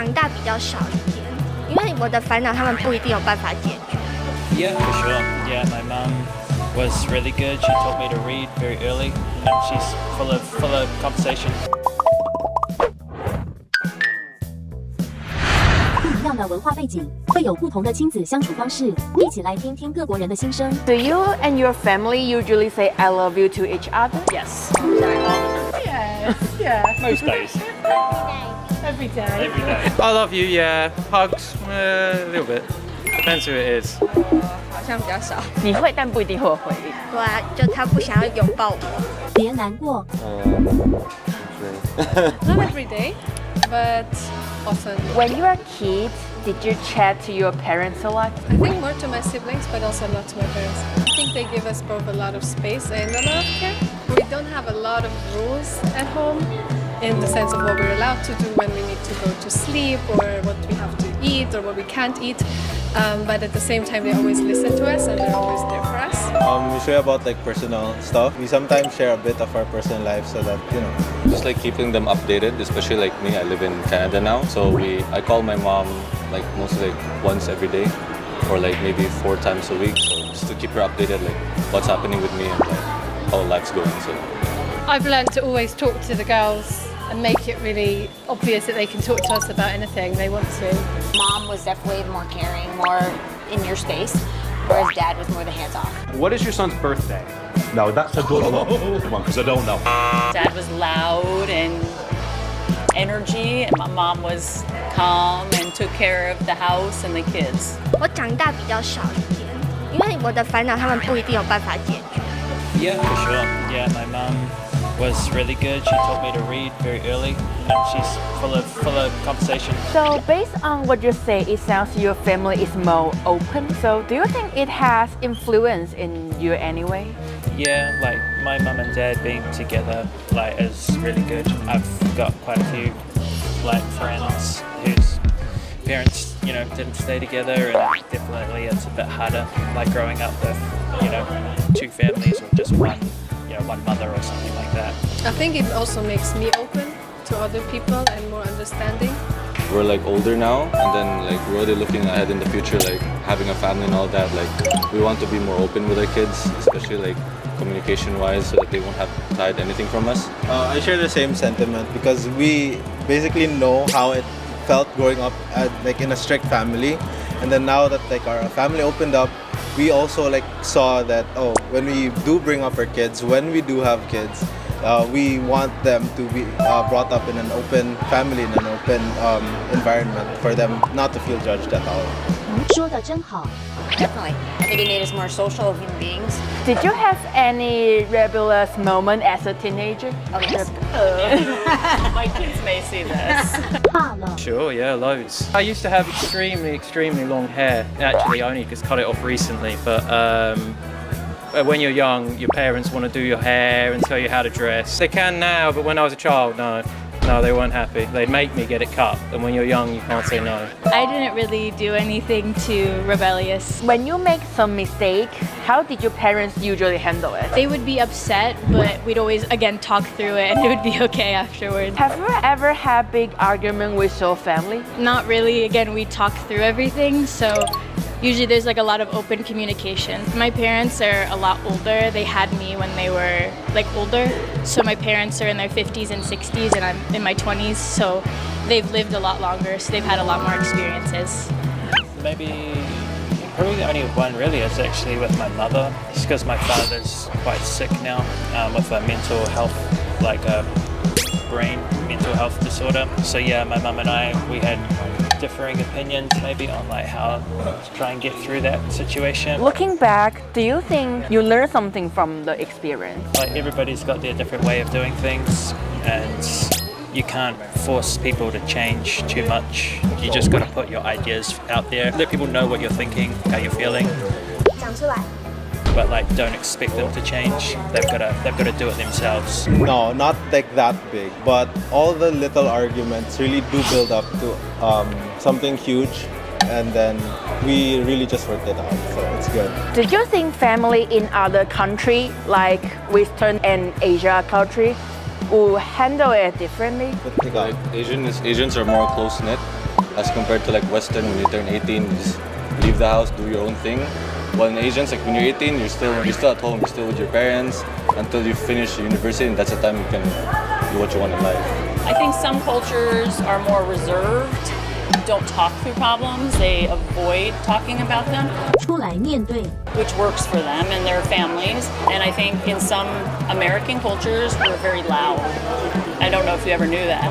长大比较少一点，因为我的烦恼他们不一定有办法解决。Yeah, for sure. Yeah, my mum was really good. She taught me to read very early. She's full of conversation. 不一样的文化背景会有不同的亲子相处方式，一起来听听各国人的心声。Do you and your family usually say "I love you" to each other? Yes. Yes, yeah. Most days. Every day. Every day. I love you, yeah. Hugs, a little bit. Depends who it is. 好像比较少。你会，但不一定会有回应。对啊，就他不想要拥抱我。别难过。Not every day, but often. When you were kids, did you chat to your parents a lot? I think more to my siblings, but also not to my parents. I think they give us both a lot of space and a lot of care. We don't have a lot of rules at home in the sense of what we're allowed to do when we need to go to sleep or what we have to eat or what we can't eat. But at the same time, they always listen to us and they're always there for us. We share about like personal stuff. We sometimes share a bit of our personal life so that, you know. Just like keeping them updated, especially like me, I live in Canada now. So I call my mom like mostly like once every day or like maybe 4 times a week. So just to keep her updated like what's happening with me and like how life's going. So I've learned to always talk to the girls and make it really obvious that they can talk to us about anything they want to. Mom was definitely more caring, more in your space, whereas Dad was more the hands-off. What is your son's birthday? No, that's a good one because I don't know. Dad was loud and energy, and my mom was calm and took care of the house and the kids. 我长大比较少一点，因为我的烦恼他们不一定有办法解决。Yeah, for sure. Yeah, my mum was really good. She taught me to read very early. She's full of conversation. So based on what you say, it sounds your family is more open. So do you think it has influence in you anyway? Yeah, like my mum and dad being together like is really good. I've got quite a few like friends whose parents, you know, didn't stay together, and definitely it's a bit harder like growing up with, you know, 2 families or just one mother or something like that. I think it also makes me open to other people and more understanding. we're like older now and then like we're already looking ahead in the future, like having a family and all that. Like we want to be more open with our kids, especially like communication wise, so that they won't have to hide anything from us. I share the same sentiment because we basically know how it felt growing up like in a strict family, and then now that like our family opened up, we also like saw that when we do bring up our kids, when we do have kids, we want them to be brought up in an open family, in an open environment, for them not to feel judged at all. 说得真好。 Definitely. I think it made us more social human beings. Did you have any rebellious moment as a teenager? Oh, yes. My kids may see this. 怕了。 Sure, yeah, loads. I used to have extremely long hair. Actually, I only just cut it off recently, but when you're young, your parents want to do your hair and tell you how to dress. They can now, but when I was a child, no, they weren't happy. They'd make me get it cut, and when you're young, you can't say no. I didn't really do anything too rebellious. When you make some mistake, how did your parents usually handle it? They would be upset, but we'd always, again, talk through it and it would be okay afterwards. Have you ever had big argument with your family? Not really. Again, we talk through everything, so usually there's like a lot of open communication. My parents are a lot older. They had me when they were like older. So my parents are in their 50s and 60s and I'm in my 20s. So they've lived a lot longer. So they've had a lot more experiences. Probably the only one really is actually with my mother. It's because my father's quite sick now with a mental health, like a brain mental health disorder. So yeah, my mum and I, we had differing opinions maybe on like how to try and get through that situation. Looking back, do you think you learned something from the experience? Like everybody's got their different way of doing things, and you can't force people to change too much. You just got to put your ideas out there. Let people know what you're thinking, how you're feeling. 讲出来。 But like, don't expect them to change. They've got to do it themselves. No, not like that big, but all the little arguments really do build up to something huge, and then we really just worked it out, so it's good. Did you think family in other country, like Western and Asia country, will handle it differently? Like Asians are more close knit, as compared to like Western. When you turn 18, you just leave the house, do your own thing. While in Asians, like when you're 18, you're still at home, you're still with your parents until you finish university, and that's the time you can do what you want in life. I think some cultures are more reserved, don't talk through problems, they avoid talking about them, 出来面对 which works for them and their families. And I think in some American cultures, we're very loud. I don't know if you ever knew that.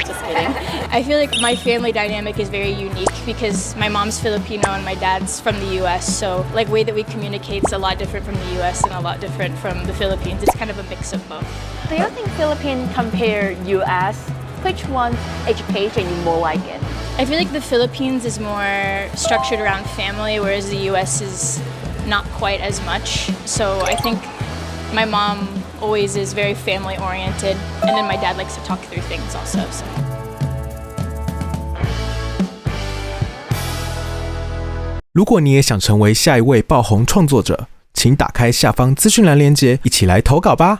Just kidding. I feel like my family dynamic is very unique because my mom's Filipino and my dad's from the US, so like way that we communicate is a lot different from the US and a lot different from the Philippines. It's kind of a mix of both. Do you think Philippines compare US? Which one's education you more like it? I feel like the Philippines is more structured around family, whereas the US is not quite as much. So I think my mom always is very family oriented, and then my dad likes to talk through things also. So. 如果你也想成为下一位爆红创作者，请打开下方资讯栏连结，一起来投稿吧。